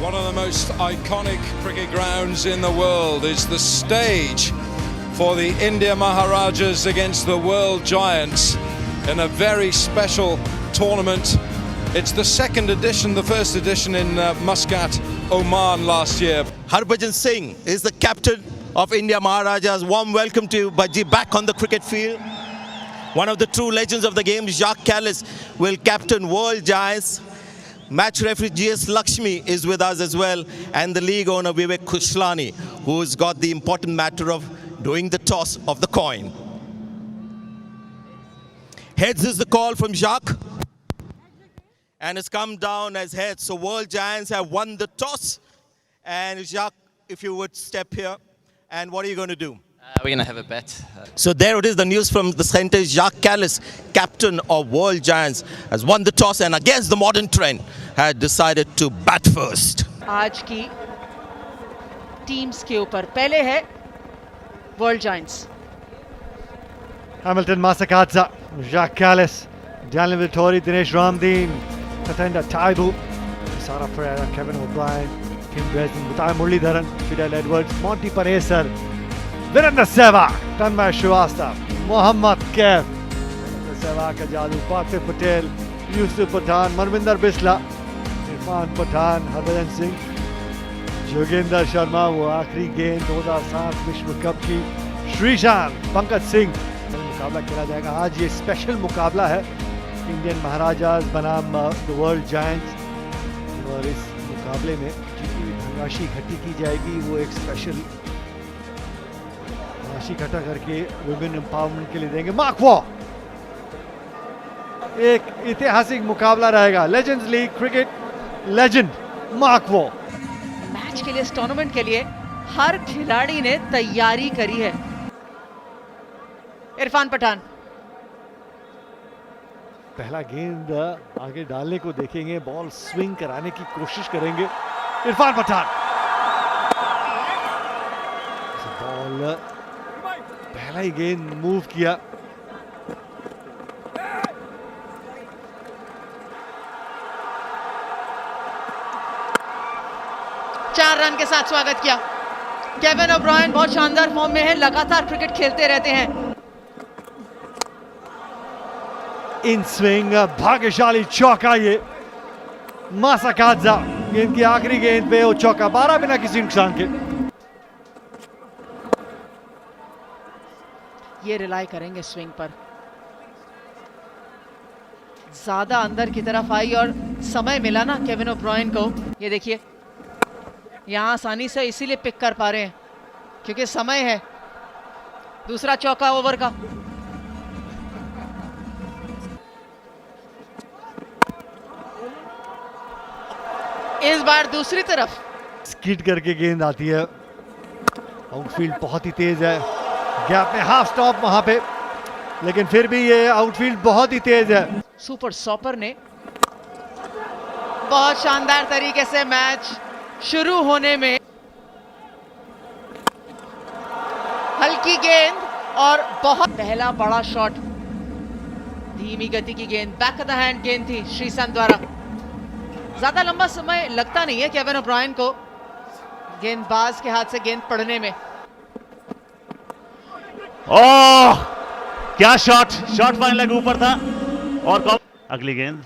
One of the most iconic cricket grounds in the world is the stage for the India Maharajas against the world giants in a very special tournament. It's the second edition, the first edition in Muscat, Oman last year. Harbhajan Singh is the captain of India Maharajas. Warm welcome to you, Bhaji, back on the cricket field. One of the true legends of the game, Jacques Kallis, will captain world giants. Match referee GS Lakshmi is with us as well, and the league owner Vivek Kushlani, who's got the important matter of doing the toss of the coin. Heads is the call from Jacques, and it's come down as heads. So world giants have won the toss. And Jacques, if you would step here, and what are you going to do? We're going to have a bet. So there it is, the news from the centre. Jacques Kallis, captain of world giants, has won the toss and against the modern trend had decided to bat first. आज की teams के ऊपर पहले है world giants. Hamilton Masakadza, Jacques Kallis, Daniel Vittori, Dinesh Ramdeen, Tatenda Taibu, Sara Pereira, Kevin O'Brien, Kim Dresden, Mutai Muralidharan, Fidel Edwards, Monty Panesar, Virendra Sehwag, Tanmay Shrivastava, Mohammad Kaif, Virendra Sehwag का जादू, Parthiv Patel, Yusuf Pathan, Manvinder Bisla, Irfan Pathan, Harbhajan Singh, Jogendra Sharma, वो आखिरी गेंद 2007 विश्व cup की, श्रीशांत, पंकज सिंह, मुकाबला खेला जाएगा. आज ये स्पेशल मुकाबला है इंडियन महाराजाज बनाम द वर्ल्ड जायंट्स, और इस मुकाबले में जितनी भी धनराशि इकट्ठी की जाएगी वो एक स्पेशल राशि इकट्ठा करके वुमेन एम्पावरमेंट के लिए देंगे. मार्क वॉ, एक ऐतिहासिक मुकाबला रहेगा. Legends league cricket legend mark Waugh. Match के लिए, इस टूर्नामेंट के लिए हर खिलाड़ी ने तैयारी करी है. इरफान पठान पहला गेंद आगे डालने को देखेंगे, बॉल स्विंग कराने की कोशिश करेंगे. इरफान पठान, बॉल पहला ही गेंद मूव किया. चार रन के साथ स्वागत किया. केविन ओब्रायन बहुत शानदार फॉर्म में है, लगातार क्रिकेट खेलते रहते हैं. इन स्विंग, भाग्यशाली चौका ये मासाकादजा. गेंद की आखिरी गेंद पे वो चौका, 12 बिना किसी नुकसान के. ये रिलाई करेंगे स्विंग पर. ज्यादा अंदर की तरफ आई और समय मिला ना केविन ओब्रायन को. ये देखिए यहां आसानी से इसीलिए पिक कर पा रहे हैं क्योंकि समय है. दूसरा चौका ओवर का. इस बार दूसरी तरफ स्किड करके गेंद आती है. आउटफील्ड बहुत ही तेज है, गैप में हाफ स्टॉप वहां पे, लेकिन फिर भी ये आउटफील्ड बहुत ही तेज है. सुपर सॉपर ने बहुत शानदार तरीके से मैच शुरू होने में हल्की गेंद और बहुत पहला बड़ा शॉट, धीमी गति की गेंद, बैक ऑफ द हैंड गेंद थी श्रीशांत द्वारा. ज्यादा लंबा समय लगता नहीं है केविन ओब्रायन को गेंदबाज के हाथ से गेंद पड़ने में. ओह क्या शॉट फाइन लेग ऊपर था. और अगली गेंद,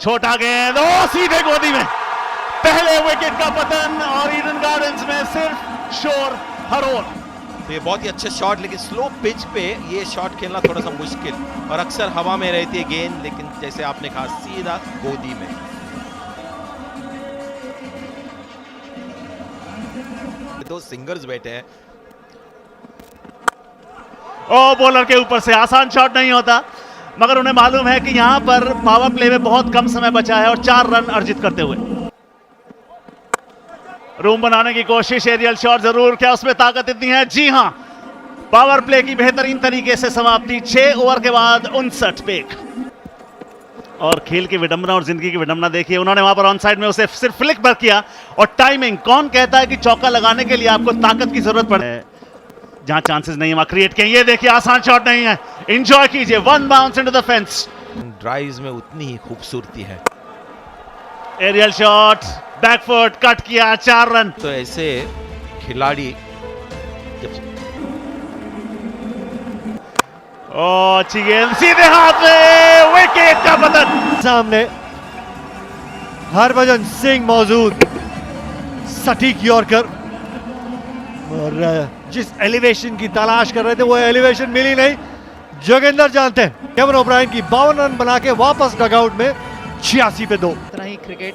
छोटा गेंद, ओ सीधे गोदी में. पहले विकेट का पतन और ईडन गार्डन्स में सिर्फ शोर हरोर. तो ये बहुत ही अच्छा शॉट, लेकिन स्लो पिच पे ये शॉट खेलना थोड़ा सा मुश्किल, और अक्सर हवा में रहती है गेंद, लेकिन जैसे आपने कहा सीधा गोदी में. दो सिंगर्स बैठे हैं. ओ बॉलर के ऊपर से आसान शॉट नहीं होता, मगर उन्हें मालूम है कि यहां पर पावर प्ले में बहुत कम समय बचा है और 4 रन अर्जित करते हुए रूम बनाने की कोशिश. एरियल शॉट जरूर, क्या उसमें ताकत इतनी है? जी हां, पावर प्ले की बेहतरीन तरीके से समाप्ति. 6 ओवर के बाद 59 पेक. और खेल की विडंबना और जिंदगी की विडंबना देखिए, उन्होंने वहां पर ऑन साइड में उसे सिर्फ फ्लिक पर किया. और टाइमिंग, कौन कहता है कि चौका लगाने के लिए आपको ताकत की जरूरत पड़े? जहां चांसेस नहीं है वहां क्रिएट किए. ये देखिए आसान शॉट नहीं है, एंजॉय कीजिए. 1 bounce into the fence. Drives में उतनी ही खूबसूरती है. एरियल शॉट, बैकफुट कट किया, 4 रन। तो ऐसे खिलाड़ी जब अच्छी गेंद सीधे हाथ में, विकेट का पतन। सामने हरभजन सिंह मौजूद, सटीक यॉर्कर, और जिस एलिवेशन की तलाश कर रहे थे वो एलिवेशन मिली नहीं। जोगिंदर जानते हैं केविन ओब्रायन की 52 रन बना के वापस डगआउट में 86 पे 2। इतना ही क्रिकेट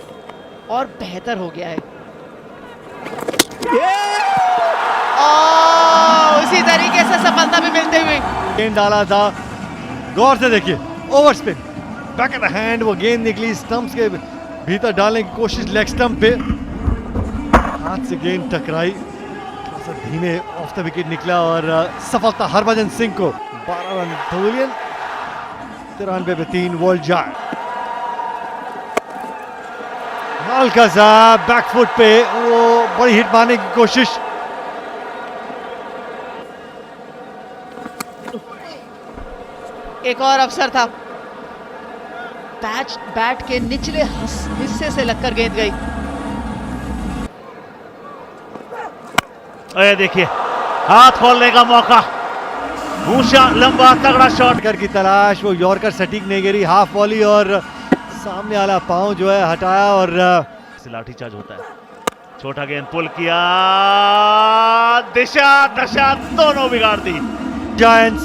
और बेहतर हो गया है। उसी तरीके से सफलता भी मिलते हुए गेंद डाला था, गौर से देखिए, over spin, back at hand, वो गेंद निकली स्टंप्स के भीतर डालने की कोशिश, लेग स्टंप पे हाथ से गेंद टकराई, थोड़ा सा धीमे ऑफ द विकेट निकला और सफलता हरभजन सिंह को। 12 रन पवेलियन, 93 पे 3 वर्ल्ड जाए। हल्का सा बैकफुट पे वो बड़ी हिट मारने की कोशिश, एक और अवसर था, बैट के निचले हिस्से से लगकर गेंद गई। ये देखिए, हाथ खोलने का मौका, ऊंचा लंबा तगड़ा शॉट। यॉर्कर की तलाश, वो यॉर्कर सटीक नहीं गिरी, हाफ वॉली और सामने वाला पांव जो है हटाया और लाठी चार्ज होता है। छोटा गेंद पुल किया, दिशा दशा दोनों बिगाड़ दी। जायंट्स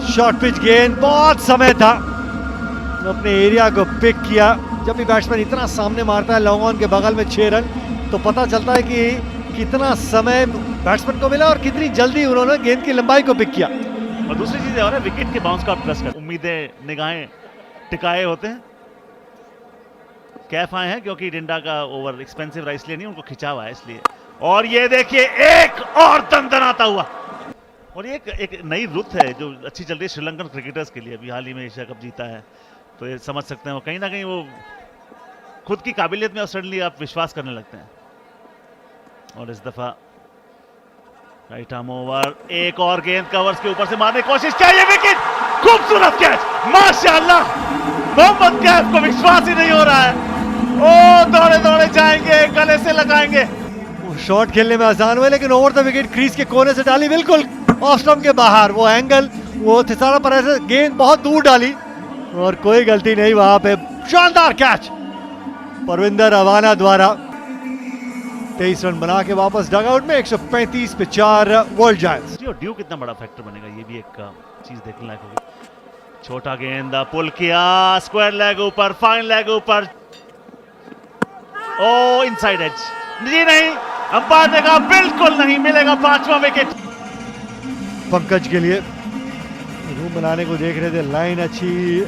शॉर्ट पिच गेंद, बहुत समय था, अपने एरिया को पिक किया। जब भी बैट्समैन इतना सामने मारता है लॉन्ग ऑन के बगल में 6 रन, तो पता चलता है कि कितना समय बैट्समैन को मिला और कितनी जल्दी उन्होंने गेंद की लंबाई को पिक किया। और दूसरी चीज और है, विकेट के बाउंस का आप ट्रस्ट कर, उम्मीदें निगाहें टिकाए होते हैं। कैफ आए हैं क्योंकि डिंडा का ओवर एक्सपेंसिव रहा, इसलिए नहीं, उनको खिंचा हुआ है इसलिए। और ये देखिए, एक और दंदनाता हुआ। और ये एक नई रुत है जो अच्छी चल रही है श्रीलंकन क्रिकेटर्स के लिए। अभी हाल ही में एशिया कप जीता है, तो ये समझ सकते हैं वो कहीं ना कहीं वो खुद की काबिलियत में सडनली आप विश्वास करने लगते हैं। और इस दफा राइट आर्म ओवर, एक और गेंद कवर्स के ऊपर से मारने की कोशिश, क्या ये विकेट, खूबसूरत कैच, माशाल्लाह। मोहम्मद कैफ को विश्वास ही नहीं हो रहा है। ओ दौड़े दौड़े जाएंगे, गले से लगाएंगे। शॉट खेलने में आसान हुए, लेकिन ओवर द विकेट क्रीज के कोने से डाली, बिल्कुल ऑफ स्टंप के बाहर। वो एंगल, वो थिसारा पर ऐसे गेंद बहुत दूर डाली और कोई गलती नहीं वहां पे। शानदार कैच परविंदर अवाना द्वारा। 23 रन बना के वापस डगआउट में, 135 पे 4 वर्ल्ड जायंट्स। ड्यू कितना बड़ा फैक्टर बनेगा, ये भी एक चीज देखने लायक होगी। छोटा गेंद पुल किया, स्क्वायर लेग ऊपर, फाइन लेग ऊपर, ओ इनसाइड एज, जी नहीं, अंपायर ने कहा बिल्कुल नहीं मिलेगा 5वां विकेट। पंकज के लिए रूम बनाने को देख रहे थे, लाइन अच्छी,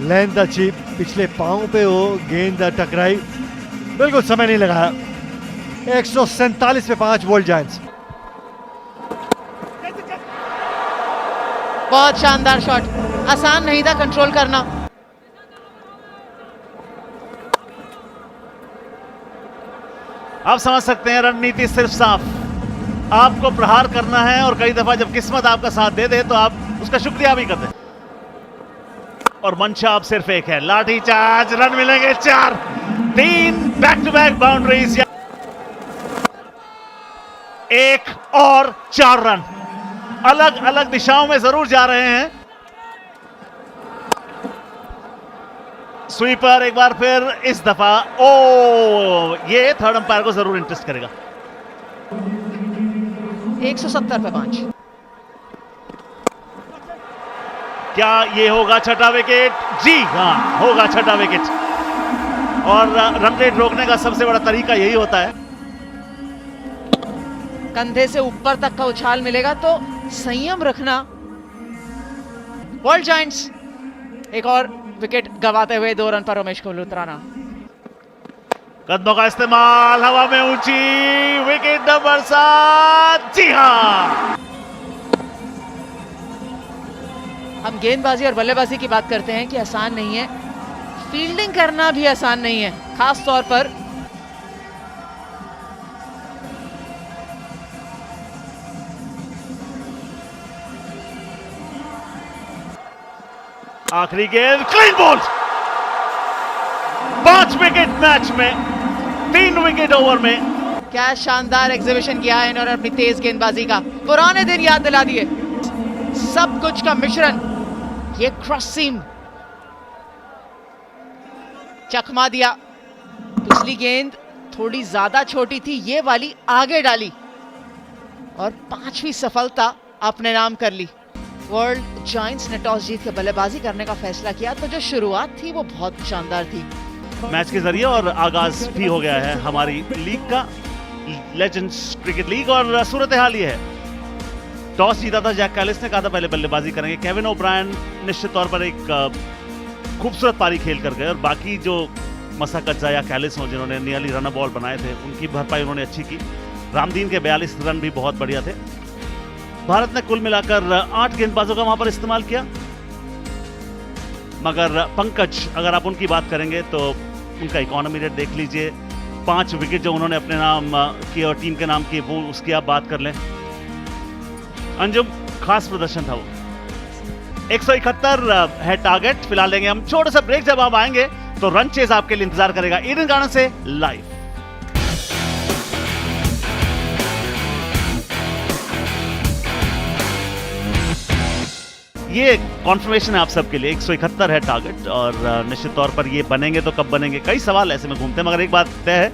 लेंथ अच्छी, पिछले पांव पे वो गेंद टकराई, बिल्कुल समय नहीं लगाया। 147 पे 5 वर्ल्ड जायंट्स। बहुत शानदार शॉट, आसान नहीं था कंट्रोल करना। आप समझ सकते हैं रणनीति सिर्फ साफ, आपको प्रहार करना है और कई दफा जब किस्मत आपका साथ दे दे तो आप उसका शुक्रिया भी कर दें। और मंशा अब सिर्फ एक है, लाठी चार्ज, रन मिलेंगे 4, 3 बैक टू बैक बाउंड्रीज, 1 और 4 रन अलग अलग दिशाओं में जरूर जा रहे हैं। स्वीपर एक बार फिर, इस दफा ये थर्ड अंपायर को जरूर इंटरेस्ट करेगा। 170 पे 5। क्या ये होगा छठा विकेट? जी हाँ, होगा छठा विकेट। और रन रेट रोकने का सबसे बड़ा तरीका यही होता है, कंधे से ऊपर तक का उछाल मिलेगा तो संयम रखना। वर्ल्ड जायंट्स एक और विकेट गंवाते हुए 2 रन पर उमेश को लुतराना। कदमों का इस्तेमाल, हवा में ऊंची, विकेट नंबर 7। जी हाँ, हम गेंदबाजी और बल्लेबाजी की बात करते हैं कि आसान नहीं है, फील्डिंग करना भी आसान नहीं है, खास तौर पर आखिरी गेंद, क्लीन बॉल, 5 विकेट मैच में, 3 विकेट ओवर में। क्या शानदार एग्जीबिशन किया है इन्होंने अपनी तेज गेंदबाजी का, पुराने दिन याद दिला दिए। सब कुछ का मिश्रण, ये क्रॉस सीम चकमा दिया। पिछली गेंद थोड़ी ज्यादा छोटी थी, ये वाली आगे डाली और 5वीं सफलता अपने नाम कर ली। वर्ल्ड जायंट्स ने टॉस जीत के बल्लेबाजी करने का फैसला किया, तो जो शुरुआत थी वो बहुत शानदार थी मैच के जरिए। और आगाज भी हो गया है हमारी लीग का, लेजेंड्स क्रिकेट लीग। और सूरत हाल ये है, टॉस जीता था जैक कैलिस ने, कहा था पहले बल्लेबाजी करेंगे। केविन ओब्रायन निश्चित तौर पर एक खूबसूरत पारी खेल कर गए, और बाकी जो मसाकजा या कैलिस हो जिन्होंने नियरली रन बॉल बनाए थे, उनकी भरपाई उन्होंने अच्छी की। रामदीन के 42 रन भी बहुत बढ़िया थे। भारत ने कुल मिलाकर 8 गेंदबाजों का वहां पर इस्तेमाल किया, मगर पंकज, अगर आप उनकी बात करेंगे तो उनका इकोनॉमी रेट देख लीजिए। 5 विकेट जो उन्होंने अपने नाम किए और टीम के नाम किए, वो उसकी आप बात कर लें। अंजुम, खास प्रदर्शन था वो। 171 है टारगेट। फिलहाल लेंगे हम छोटा सा ब्रेक। जब आप आएंगे तो रन चेज आपके लिए इंतजार करेगा ईडन गार्डन से लाइव। ये कॉन्फर्मेशन है आप सबके लिए, 171 है टारगेट, और निश्चित तौर पर ये बनेंगे तो कब बनेंगे, कई सवाल ऐसे में घूमते हैं। मगर एक बात तय है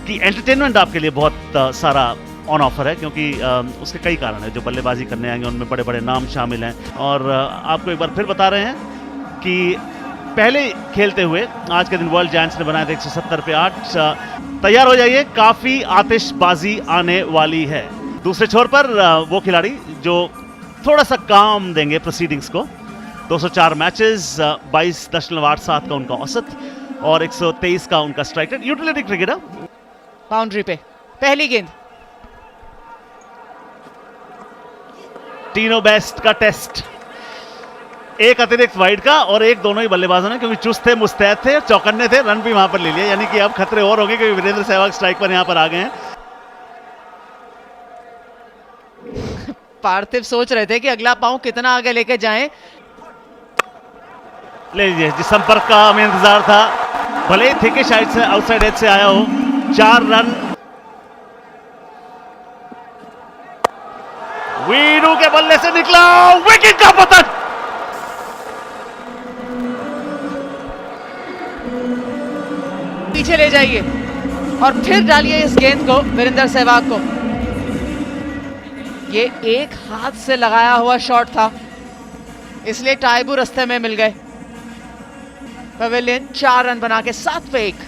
कि एंटरटेनमेंट आपके लिए बहुत सारा ऑन ऑफर है, क्योंकि उसके कई कारण है। जो बल्लेबाजी करने आएंगे उनमें बड़े बड़े नाम शामिल हैं, और आपको एक बार फिर बता रहे हैं कि पहले खेलते हुए आज के दिन वर्ल्ड जायंट्स ने बनाए थे 170 पे 8। तैयार हो जाइए, काफी आतिशबाजी आने वाली है। दूसरे छोर पर वो खिलाड़ी जो थोड़ा सा काम देंगे प्रोसीडिंग्स को। 204 मैचेस, 22.87 का उनका औसत और 123 का उनका strike rate. Utility cricketer. Boundary पे पहली गेंद, तीनों बेस्ट का टेस्ट, एक अतिरिक्त वाइड का और एक दोनों ही बल्लेबाजों ने, क्योंकि चुस्त थे, मुस्तैद थे, चौकन्ने थे, रन भी वहां पर ले लिया। यानी कि अब खतरे और होंगे, क्योंकि वीरेंद्र सहवाग स्ट्राइक पर यहां पर आ गए हैं। पार्थिव सोच रहे थे कि अगला पांव कितना आगे लेके जाएं। ले लीजिए, जिस संपर्क का हमें इंतजार था, भले ही थिके साइड से, आउटसाइड एज से आया हो। 4 रन वीरू के बल्ले से निकला, विकेट का पतन। पीछे ले जाइए और फिर डालिए इस गेंद को वीरेंद्र सहवाग को। ये एक हाथ से लगाया हुआ शॉट था, इसलिए टाइबू रास्ते में मिल गए। पवेलियन 4 रन बना के 7 पे 1।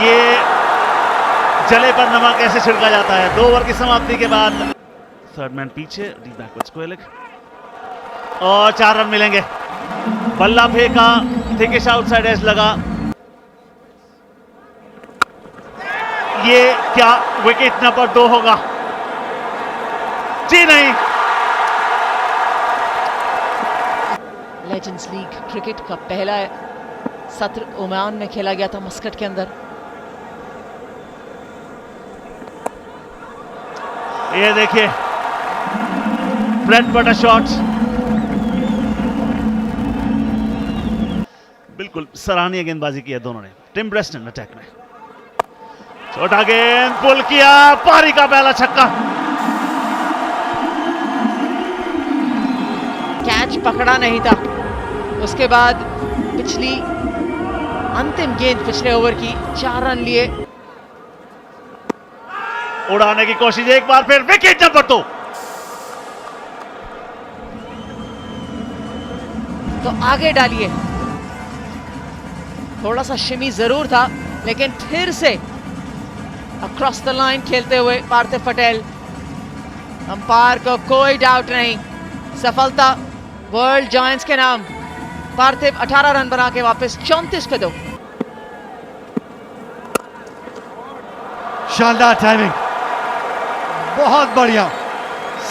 ये जले पर नमक कैसे छिड़का जाता है। 2 ओवर की समाप्ति के बाद थर्ड मैन पीछे, डी बैकवर्ड्स कोहली, और 4 रन मिलेंगे। बल्ला फेंका, थिकेश आउटसाइड एज लगा। ये क्या विकेट नंबर 2 होगा? जी नहीं। लेजेंड्स लीग क्रिकेट का पहला सत्र ओमान में खेला गया था, मस्कट के अंदर। ये देखिए, ब्रेड बटर शॉट्स, बिल्कुल सराहनीय गेंदबाजी की है दोनों ने। टिम ब्रेस्टन अटैक में, छोटा गेंद पुल किया, पारी का पहला छक्का। कैच पकड़ा नहीं था। उसके बाद पिछली अंतिम गेंद पिछले ओवर की, 4 रन लिए। उड़ाने की कोशिश एक बार फिर, विकेट नंबर 2। तो आगे डालिए। थोड़ा सा शिमी जरूर था, लेकिन फिर से अक्रॉस द लाइन खेलते हुए पार्थिव पटेल। अंपायर को कोई डाउट नहीं, सफलता वर्ल्ड जायंट्स के नाम। पार्थिव 18 रन बना के वापस 34 पे 2। शानदार टाइमिंग, बहुत बढ़िया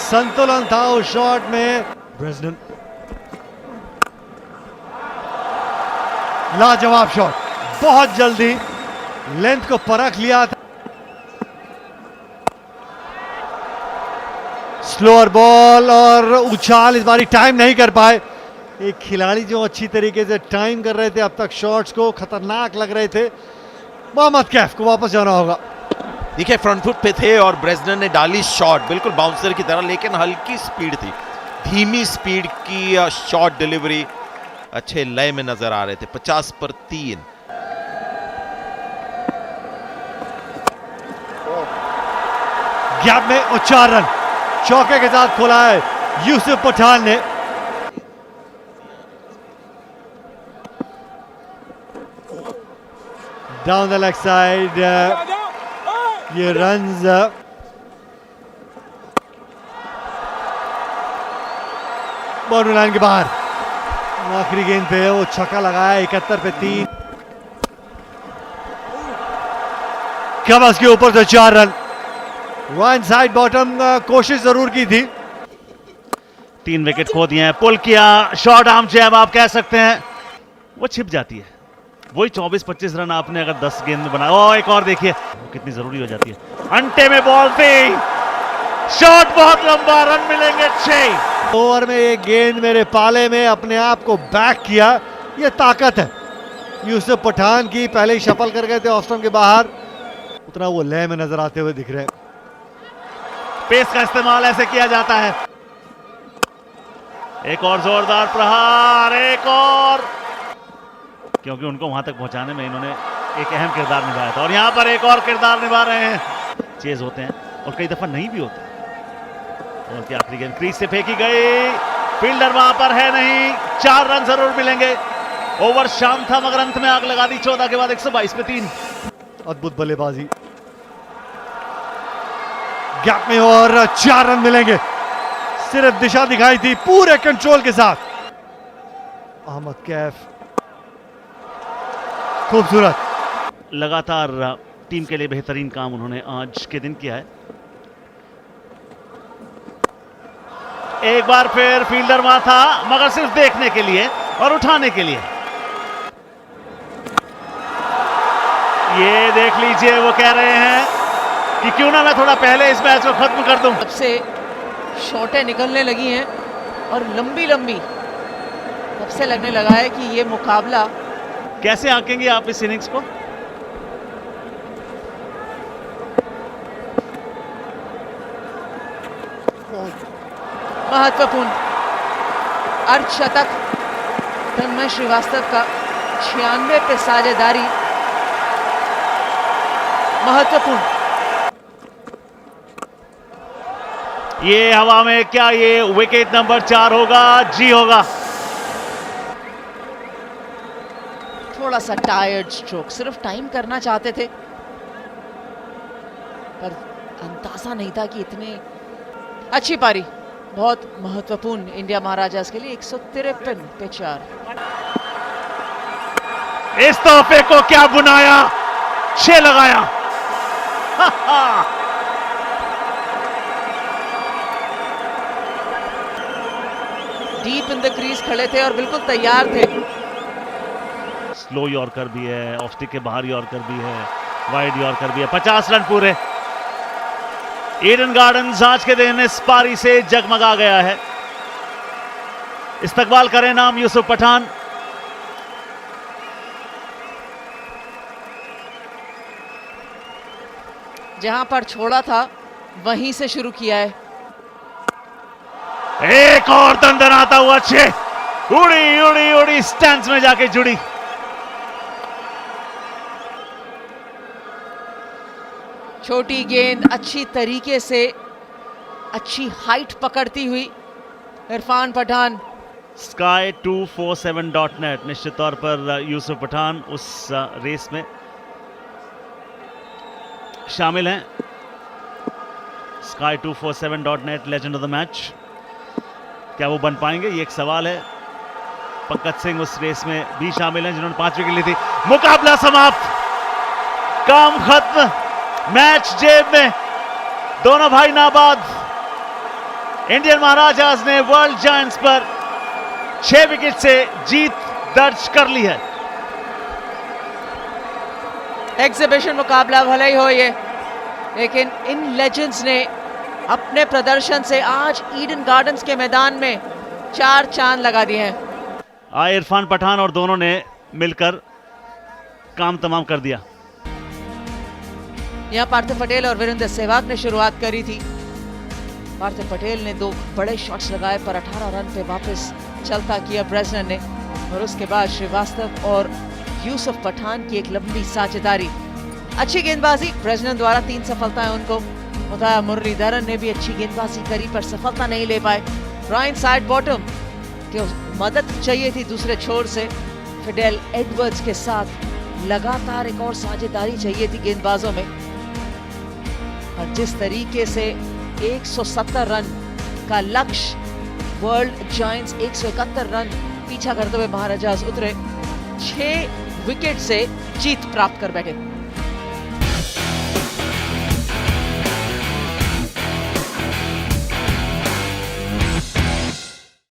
संतुलन था उस शॉट में। ब्रेस्टन, लाजवाब शॉट, बहुत जल्दी लेंथ को परख लिया था। स्लोअर बॉल और उछाल इस बारी टाइम नहीं कर पाए। एक खिलाड़ी जो अच्छी तरीके से टाइम कर रहे थे अब तक शॉट्स को, खतरनाक लग रहे थे। मोहम्मद कैफ को वापस जाना होगा। देखिए फ्रंट फुट पे थे और ब्रेजनर ने डाली शॉट बिल्कुल बाउंसर की तरह, लेकिन हल्की स्पीड थी, धीमी स्पीड की शॉट डिलीवरी अच्छे लय में नजर आ रहे थे। 50 पर 3। गैप में और 4 रन चौके के साथ खोला है यूसुफ पठान ने। डाउन द लेग साइड, ये रन्स बाउंड्री लाइन के बाहर। आखिरी गेंद पे वो छक्का लगाया 71 पे 3। कवच के ऊपर से 4 रन। वन साइड बॉटम कोशिश जरूर की थी। 3 विकेट खो दिए हैं। पुल किया, शॉर्ट आर्म जैब आप कह सकते हैं, वो छिप जाती है। वही 24-25 रन आपने अगर 10 गेंद में बनाया। ओ एक और देखिए कितनी जरूरी हो जाती है। अंटे में बॉल थी, शॉट बहुत लंबा, रन मिलेंगे 6। ओवर में एक गेंद मेरे पाले में अपने आप को बैक किया, ये ताकत है यूसुफ पठान की। पहले ही शफल कर गए थे ऑफ स्टंप के बाहर, उतना वो लय में नजर आते हुए दिख रहे हैं। पेस का इस्तेमाल ऐसे किया जाता है। एक और जोरदार प्रहार, एक और, क्योंकि उनको वहां तक पहुंचाने में इन्होंने एक अहम किरदार निभाया था और यहां पर एक और किरदार निभा रहे हैं। चेज होते हैं और कई दफा नहीं भी होते। और की आखिरी गेंद क्रीज से फेंकी गई, फील्डर वहां पर है नहीं। 4 रन जरूर मिलेंगे। ओवर शाम था मगर अंत में आग लगा दी 14 के बाद 122 पे 3। अद्भुत बल्लेबाजी। गैप में और 4 रन मिलेंगे। सिर्फ दिशा दिखाई थी पूरे कंट्रोल के साथ। अहमद कैफ खूबसूरत। लगातार टीम के लिए बेहतरीन काम उन्होंने आज के दिन किया है। एक बार फिर फील्डर वहां था मगर सिर्फ देखने के लिए और उठाने के लिए। ये देख लीजिए, वो कह रहे हैं कि क्यों ना मैं थोड़ा पहले इस मैच को खत्म कर दूं। अब से शॉटें निकलने लगी हैं और लंबी लंबी, तब से लगने लगा है कि ये मुकाबला। कैसे आंकेंगे आप इस इनिंग्स को? महत्वपूर्ण अर्धशतक तन्मय श्रीवास्तव का, 96 पे साझेदारी महत्वपूर्ण। ये हवा में, क्या ये विकेट नंबर 4 होगा? जी होगा। थोड़ा सा टायर्ड स्ट्रोक, सिर्फ टाइम करना चाहते थे पर अंदाजा नहीं था कि इतने अच्छी पारी। बहुत महत्वपूर्ण इंडिया महाराजास के लिए। 153 पे 4। इस तोहफे को क्या बुनाया, 6 लगाया। डीप इन द क्रीज खड़े थे और बिल्कुल तैयार थे। स्लो यॉर्कर भी है, ऑफ स्टिक के बाहर यॉर्कर भी है, वाइड यॉर्कर भी है। 50 रन पूरे। ईडन गार्डन्स आज के दिन इस पारी से जगमगा गया है। इस्तकबाल करें नाम यूसुफ पठान। जहां पर छोड़ा था वहीं से शुरू किया है। एक और दंदनाता हुआ 6, उड़ी उड़ी उड़ी स्टैंड्स में जाके जुड़ी। छोटी गेंद अच्छी तरीके से, अच्छी हाइट पकड़ती हुई इरफान पठान। sky247.net निश्चित तौर पर यूसुफ पठान उस रेस में शामिल हैं। sky247.net legend of the match, क्या वो बन पाएंगे, ये एक सवाल है। पंकज सिंह उस रेस में भी शामिल हैं जिन्होंने 5 विकेट ली थी। मुकाबला समाप्त, काम खत्म, मैच जेब में, दोनों भाई नाबाद। इंडियन महाराजास ने वर्ल्ड जायंट्स पर 6 विकेट से जीत दर्ज कर ली है। एग्जीबिशन मुकाबला भले ही हो ये, लेकिन इन लेजेंड्स ने अपने प्रदर्शन से आज ईडन गार्डन्स के मैदान में 4 चांद लगा दिए हैं। आए इरफान पठान और दोनों ने मिलकर काम तमाम कर दिया। यहाँ पार्थिव पटेल और वीरेंद्र सहवाग ने शुरुआत करी थी। पार्थिव पटेल ने 2 बड़े शॉट्स लगाए पर 18 रन पे वापस चलता किया ब्रेजनन ने, और उसके बाद श्रीवास्तव और यूसुफ पठान की एक लंबी साझेदारी। अच्छी गेंदबाजी ब्रेजनन द्वारा, 3 सफलताएं उनको। उदय मुरलीधरन ने भी अच्छी गेंदबाजी करी पर सफलता नहीं ले पाए। ब्रायन साइड बॉटम की मदद चाहिए थी दूसरे छोर से। फिडेल एडवर्ड्स के साथ लगातार एक और साझेदारी चाहिए थी गेंदबाजों में, और जिस तरीके से 170 रन का लक्ष्य, वर्ल्ड जायंट्स 171 रन पीछा करते हुए महाराजाज उतरे, 6 विकेट से जीत प्राप्त कर बैठे।